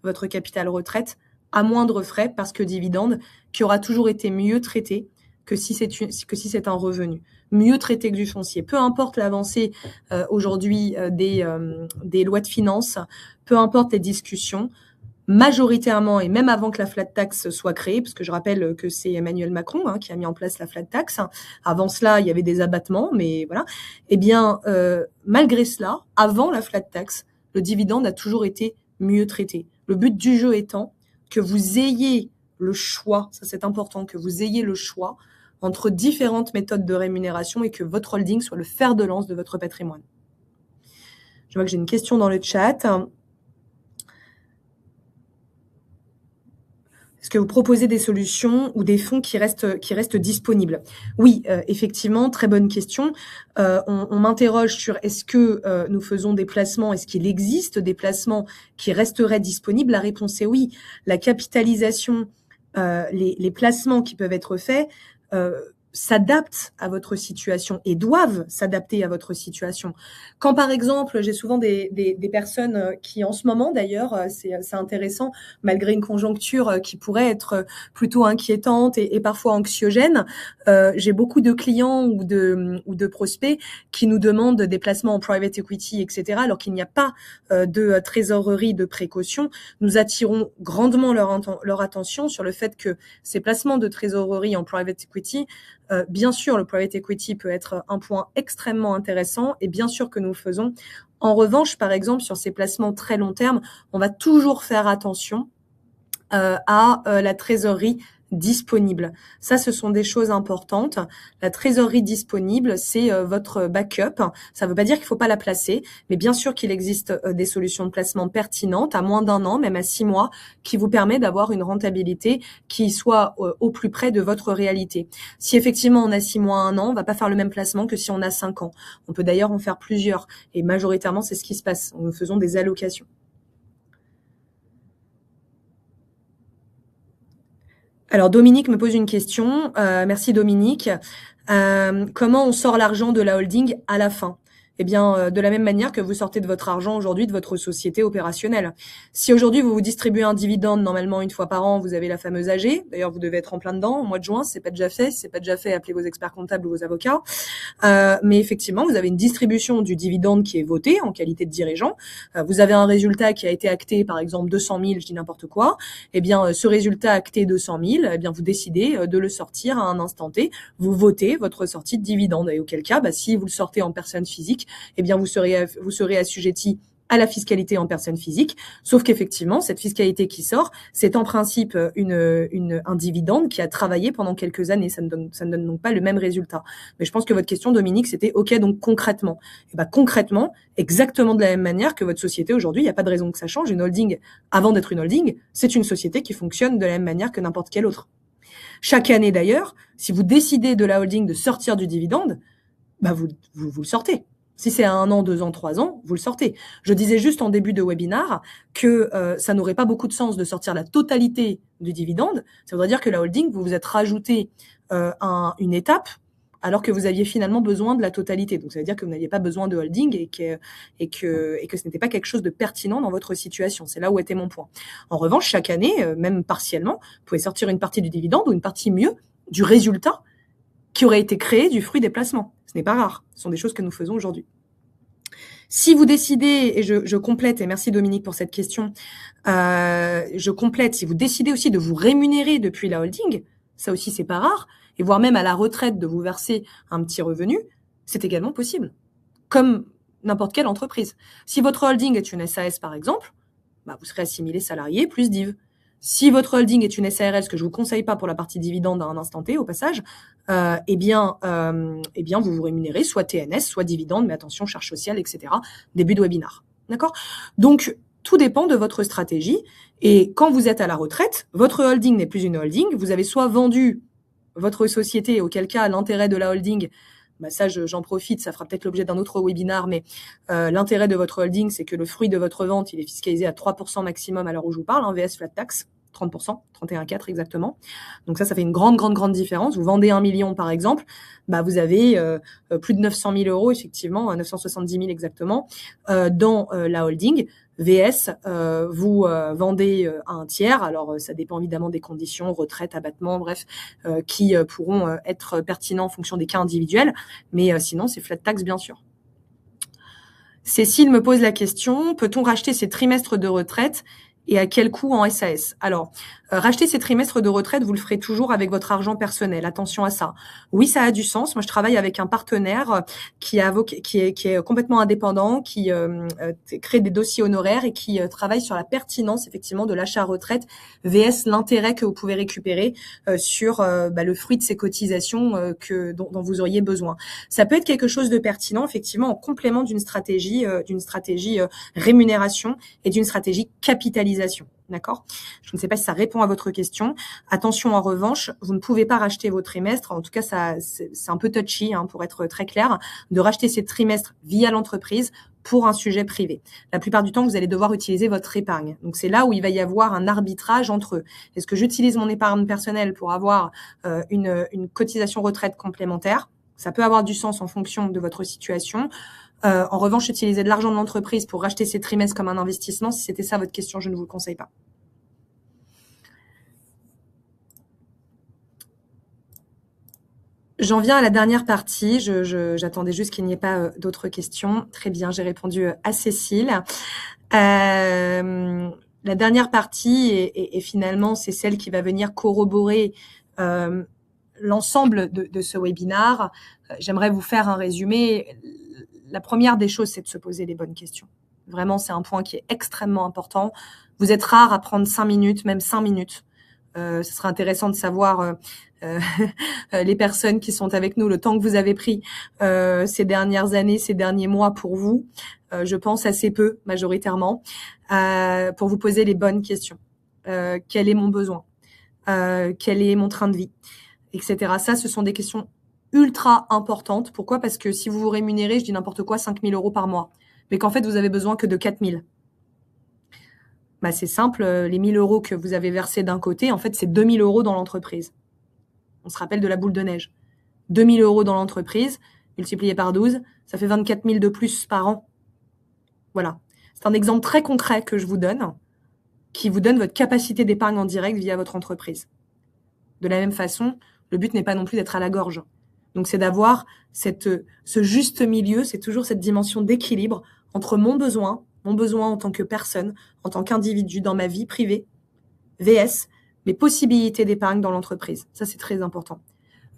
votre capital retraite à moindre frais, parce que dividende, qui aura toujours été mieux traité que si c'est un revenu, mieux traité que du foncier. Peu importe l'avancée aujourd'hui des lois de finances, peu importe les discussions, majoritairement, et même avant que la flat tax soit créée, parce que je rappelle que c'est Emmanuel Macron qui a mis en place la flat tax. Avant cela, il y avait des abattements, mais voilà. Eh bien, malgré cela, avant la flat tax, le dividende a toujours été mieux traité. Le but du jeu étant que vous ayez le choix, ça c'est important, que vous ayez le choix entre différentes méthodes de rémunération et que votre holding soit le fer de lance de votre patrimoine. Je vois que j'ai une question dans le chat. Est-ce que vous proposez des solutions ou des fonds qui restent disponibles? Oui, effectivement, très bonne question. On m'interroge sur est-ce que nous faisons des placements, est-ce qu'il existe des placements qui resteraient disponibles? La réponse est oui. La capitalisation, les placements qui peuvent être faits s'adaptent à votre situation et doivent s'adapter à votre situation. Quand par exemple, j'ai souvent des personnes qui en ce moment d'ailleurs, c'est intéressant, malgré une conjoncture qui pourrait être plutôt inquiétante et parfois anxiogène, j'ai beaucoup de clients ou de prospects qui nous demandent des placements en private equity, etc. Alors qu'il n'y a pas de trésorerie de précaution. Nous attirons grandement leur attention sur le fait que ces placements de trésorerie en private equity, bien sûr, le private equity peut être un point extrêmement intéressant et bien sûr que nous le faisons. En revanche, par exemple, sur ces placements très long terme, on va toujours faire attention à la trésorerie disponible. Ça, ce sont des choses importantes. La trésorerie disponible, c'est votre backup. Ça ne veut pas dire qu'il ne faut pas la placer, mais bien sûr qu'il existe des solutions de placement pertinentes à moins d'1 an, même à 6 mois, qui vous permet d'avoir une rentabilité qui soit au plus près de votre réalité. Si effectivement on a 6 mois, 1 an, on ne va pas faire le même placement que si on a 5 ans. On peut d'ailleurs en faire plusieurs. Et majoritairement, c'est ce qui se passe. Nous faisons des allocations. Alors Dominique me pose une question. Merci Dominique. Comment on sort l'argent de la holding à la fin? Eh bien, de la même manière que vous sortez de votre argent aujourd'hui de votre société opérationnelle. Si aujourd'hui vous vous distribuez un dividende normalement une fois par an, vous avez la fameuse AG. D'ailleurs, vous devez être en plein dedans au mois de juin. Si c'est pas déjà fait, si c'est pas déjà fait, appelez vos experts comptables ou vos avocats. Mais effectivement, vous avez une distribution du dividende qui est votée en qualité de dirigeant. Vous avez un résultat qui a été acté, par exemple 200 000, je dis n'importe quoi. Eh bien, ce résultat acté 200 000, eh bien, vous décidez de le sortir à un instant T. Vous votez votre sortie de dividende. Et auquel cas, si vous le sortez en personne physique, eh bien, vous serez assujetti à la fiscalité en personne physique, sauf qu'effectivement, cette fiscalité qui sort, c'est en principe un dividende qui a travaillé pendant quelques années. Ça ne donne donc pas le même résultat. Mais je pense que votre question, Dominique, c'était OK, donc concrètement. Et concrètement, exactement de la même manière que votre société aujourd'hui, il n'y a pas de raison que ça change. Une holding, avant d'être une holding, c'est une société qui fonctionne de la même manière que n'importe quelle autre. Chaque année d'ailleurs, si vous décidez de la holding de sortir du dividende, vous le sortez. Si c'est à 1 an, 2 ans, 3 ans, vous le sortez. Je disais juste en début de webinaire que ça n'aurait pas beaucoup de sens de sortir la totalité du dividende. Ça voudrait dire que la holding, vous vous êtes rajouté une étape alors que vous aviez finalement besoin de la totalité. Donc ça veut dire que vous n'aviez pas besoin de holding et que ce n'était pas quelque chose de pertinent dans votre situation. C'est là où était mon point. En revanche, chaque année, même partiellement, vous pouvez sortir une partie du dividende ou une partie mieux du résultat qui aurait été créé du fruit des placements. Ce n'est pas rare. Ce sont des choses que nous faisons aujourd'hui. Si vous décidez, et je complète, et merci Dominique pour cette question, je complète, si vous décidez aussi de vous rémunérer depuis la holding, ça aussi c'est pas rare, et voire même à la retraite de vous verser un petit revenu, c'est également possible, comme n'importe quelle entreprise. Si votre holding est une SAS par exemple, vous serez assimilé salarié plus div. Si votre holding est une SARL, ce que je vous conseille pas pour la partie dividende à un instant T, au passage, eh bien, vous vous rémunérez soit TNS, soit dividende, mais attention, charges sociales, etc. Début de webinar. D'accord? Donc, tout dépend de votre stratégie. Et quand vous êtes à la retraite, votre holding n'est plus une holding. Vous avez soit vendu votre société, auquel cas l'intérêt de la holding, ça, j'en profite, ça fera peut-être l'objet d'un autre webinar, mais l'intérêt de votre holding, c'est que le fruit de votre vente, il est fiscalisé à 3% maximum à l'heure où je vous parle, VS flat tax. 30%, 31,4 exactement. Donc ça fait une grande différence. Vous vendez 1 million, par exemple, vous avez plus de 900 000 euros, effectivement, 970 000 exactement, dans la holding. VS, vous vendez à un tiers. Alors, ça dépend évidemment des conditions, retraite, abattement, bref, qui pourront être pertinents en fonction des cas individuels. Mais sinon, c'est flat tax, bien sûr. Cécile me pose la question, peut-on racheter ces trimestres de retraite et à quel coût en SAS? Alors, racheter ces trimestres de retraite, vous le ferez toujours avec votre argent personnel. Attention à ça. Oui, ça a du sens. Moi, je travaille avec un partenaire qui est complètement indépendant, qui crée des dossiers honoraires et qui travaille sur la pertinence, effectivement, de l'achat retraite VS l'intérêt que vous pouvez récupérer sur le fruit de ces cotisations dont vous auriez besoin. Ça peut être quelque chose de pertinent, effectivement, en complément d'une stratégie rémunération et d'une stratégie capitalisation. D'accord? Je ne sais pas si ça répond à votre question. Attention, en revanche, vous ne pouvez pas racheter vos trimestres. En tout cas, c'est un peu touchy, pour être très clair, de racheter ces trimestres via l'entreprise pour un sujet privé. La plupart du temps, vous allez devoir utiliser votre épargne. Donc, c'est là où il va y avoir un arbitrage entre est-ce que j'utilise mon épargne personnelle pour avoir une cotisation retraite complémentaire? Ça peut avoir du sens en fonction de votre situation. En revanche, utiliser de l'argent de l'entreprise pour racheter ces trimestres comme un investissement, si c'était ça votre question, je ne vous le conseille pas. J'en viens à la dernière partie. J'attendais juste qu'il n'y ait pas d'autres questions. Très bien, j'ai répondu à Cécile. La dernière partie, et finalement, c'est celle qui va venir corroborer l'ensemble de ce webinaire. J'aimerais vous faire un résumé. La première des choses, c'est de se poser les bonnes questions. Vraiment, c'est un point qui est extrêmement important. Vous êtes rare à prendre 5 minutes, même 5 minutes. Ce serait intéressant de savoir les personnes qui sont avec nous, le temps que vous avez pris ces dernières années, ces derniers mois pour vous. Je pense assez peu, majoritairement, pour vous poser les bonnes questions. Quel est mon besoin? Quel est mon train de vie? Etc. Ça, ce sont des questions ultra importante. Pourquoi? Parce que si vous vous rémunérez, je dis n'importe quoi, 5 000 euros par mois, mais qu'en fait, vous avez besoin que de 4 000. C'est simple, les 1 000 euros que vous avez versés d'un côté, en fait, c'est 2 000 euros dans l'entreprise. On se rappelle de la boule de neige. 2 000 euros dans l'entreprise, multiplié par 12, ça fait 24 000 de plus par an. Voilà. C'est un exemple très concret que je vous donne, qui vous donne votre capacité d'épargne en direct via votre entreprise. De la même façon, le but n'est pas non plus d'être à la gorge. Donc, c'est d'avoir ce juste milieu, c'est toujours cette dimension d'équilibre entre mon besoin en tant que personne, en tant qu'individu dans ma vie privée, VS, mes possibilités d'épargne dans l'entreprise. Ça, c'est très important.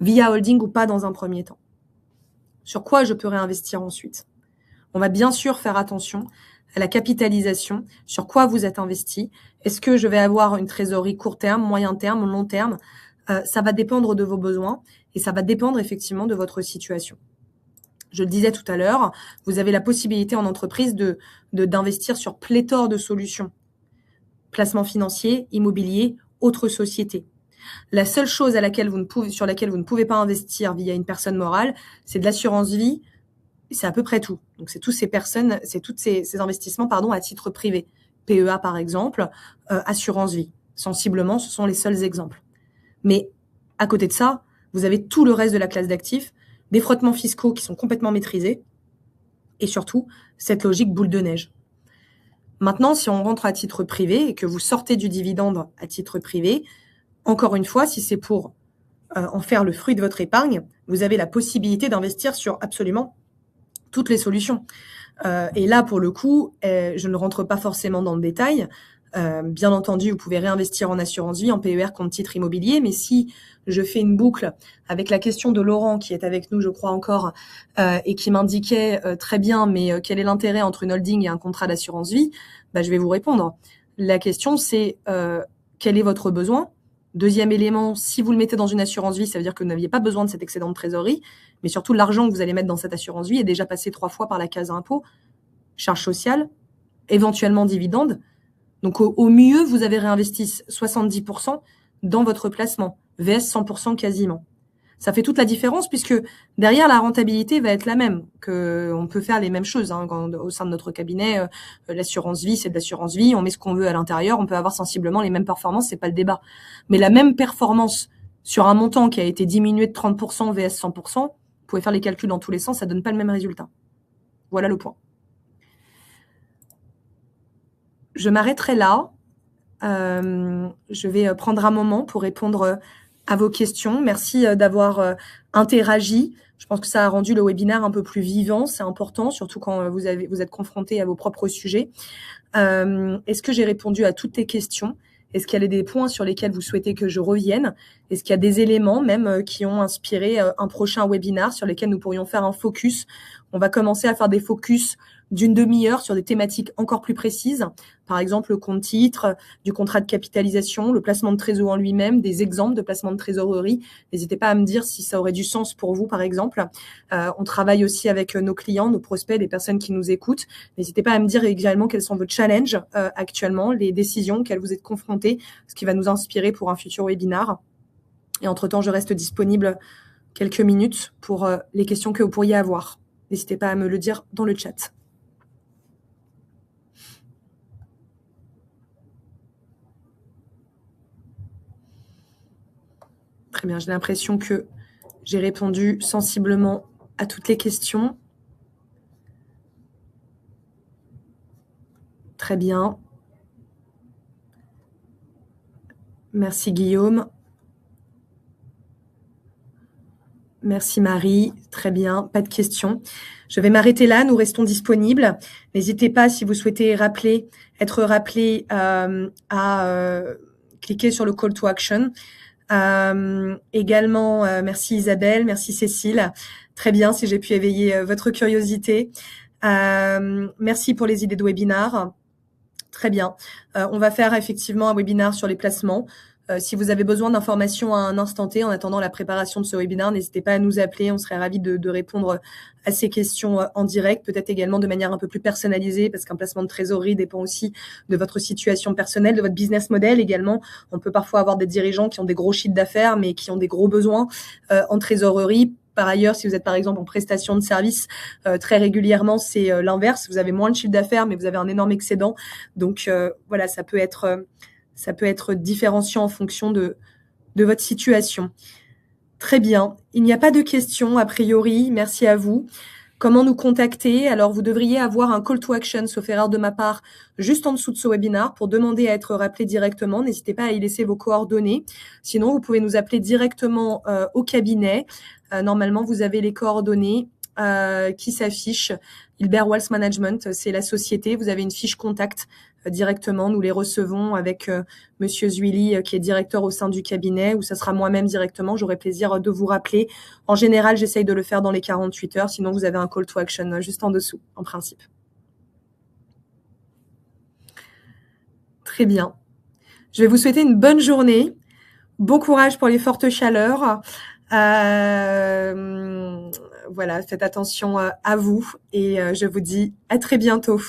Via holding ou pas dans un premier temps. Sur quoi je peux réinvestir ensuite? On va bien sûr faire attention à la capitalisation, sur quoi vous êtes investi. Est-ce que je vais avoir une trésorerie court terme, moyen terme, long terme? Ça va dépendre de vos besoins et ça va dépendre effectivement de votre situation. Je le disais tout à l'heure, vous avez la possibilité en entreprise d'investir sur pléthore de solutions. Placement financier, immobilier, autres sociétés. La seule chose sur laquelle vous ne pouvez pas investir via une personne morale, c'est de l'assurance vie. C'est à peu près tout. Donc, c'est tous ces investissements, à titre privé. PEA, par exemple, assurance vie. Sensiblement, ce sont les seuls exemples. Mais à côté de ça, vous avez tout le reste de la classe d'actifs, des frottements fiscaux qui sont complètement maîtrisés et surtout cette logique boule de neige. Maintenant, si on rentre à titre privé et que vous sortez du dividende à titre privé, encore une fois, si c'est pour en faire le fruit de votre épargne, vous avez la possibilité d'investir sur absolument toutes les solutions. Et là, pour le coup, je ne rentre pas forcément dans le détail. Bien entendu, vous pouvez réinvestir en assurance vie, en PER compte titre immobilier, mais si je fais une boucle avec la question de Laurent qui est avec nous, je crois encore, et qui m'indiquait très bien, mais quel est l'intérêt entre une holding et un contrat d'assurance vie, je vais vous répondre. La question, c'est quel est votre besoin? Deuxième élément, si vous le mettez dans une assurance vie, ça veut dire que vous n'aviez pas besoin de cet excédent de trésorerie, mais surtout l'argent que vous allez mettre dans cette assurance vie est déjà passé 3 fois par la case impôt, charges sociales, éventuellement dividendes. Donc, au mieux, vous avez réinvesti 70% dans votre placement, VS 100% quasiment. Ça fait toute la différence puisque derrière la rentabilité va être la même, que on peut faire les mêmes choses au sein de notre cabinet. L'assurance vie, c'est de l'assurance vie. On met ce qu'on veut à l'intérieur. On peut avoir sensiblement les mêmes performances. C'est pas le débat. Mais la même performance sur un montant qui a été diminué de 30% vs 100%, vous pouvez faire les calculs dans tous les sens. Ça donne pas le même résultat. Voilà le point. Je m'arrêterai là. Je vais prendre un moment pour répondre à vos questions. Merci d'avoir interagi. Je pense que ça a rendu le webinaire un peu plus vivant. C'est important, surtout quand vous êtes confronté à vos propres sujets. Est-ce que j'ai répondu à toutes les questions? Est-ce qu'il y a des points sur lesquels vous souhaitez que je revienne? Est-ce qu'il y a des éléments même qui ont inspiré un prochain webinaire sur lesquels nous pourrions faire un focus? On va commencer à faire des focus d'une demi-heure sur des thématiques encore plus précises. Par exemple, le compte titre, du contrat de capitalisation, le placement de trésor en lui-même, des exemples de placement de trésorerie. N'hésitez pas à me dire si ça aurait du sens pour vous, par exemple. On travaille aussi avec nos clients, nos prospects, les personnes qui nous écoutent. N'hésitez pas à me dire également quels sont vos challenges actuellement, les décisions auxquelles vous êtes confrontés, ce qui va nous inspirer pour un futur webinaire. Et entre-temps, je reste disponible quelques minutes pour les questions que vous pourriez avoir. N'hésitez pas à me le dire dans le chat. Très bien, j'ai l'impression que j'ai répondu sensiblement à toutes les questions. Très bien. Merci Guillaume. Merci Marie. Très bien, pas de questions. Je vais m'arrêter là, nous restons disponibles. N'hésitez pas, si vous souhaitez être rappelé à cliquer sur le call to action. Également, merci Isabelle, merci Cécile. Très bien, si j'ai pu éveiller votre curiosité. Merci pour les idées de webinaire. Très bien. On va faire effectivement un webinaire sur les placements. Si vous avez besoin d'informations à un instant T, en attendant la préparation de ce webinaire, n'hésitez pas à nous appeler. On serait ravis de répondre à ces questions en direct, peut-être également de manière un peu plus personnalisée, parce qu'un placement de trésorerie dépend aussi de votre situation personnelle, de votre business model également. On peut parfois avoir des dirigeants qui ont des gros chiffres d'affaires, mais qui ont des gros besoins en trésorerie. Par ailleurs, si vous êtes par exemple en prestation de service, très régulièrement, c'est l'inverse. Vous avez moins de chiffre d'affaires, mais vous avez un énorme excédent. Donc voilà, ça peut être différenciant en fonction de votre situation. Très bien. Il n'y a pas de questions a priori. Merci à vous. Comment nous contacter? Alors, vous devriez avoir un call to action, sauf erreur de ma part, juste en dessous de ce webinaire pour demander à être rappelé directement. N'hésitez pas à y laisser vos coordonnées. Sinon, vous pouvez nous appeler directement au cabinet. Normalement, vous avez les coordonnées qui s'affichent. Hilbert Wealth Management, c'est la société. Vous avez une fiche contact directement. Nous les recevons avec Monsieur Zuili, qui est directeur au sein du cabinet, ou ça sera moi-même directement. J'aurai plaisir de vous rappeler. En général, j'essaye de le faire dans les 48 heures. Sinon, vous avez un call to action juste en dessous, en principe. Très bien. Je vais vous souhaiter une bonne journée. Bon courage pour les fortes chaleurs. Voilà, faites attention à vous et je vous dis à très bientôt.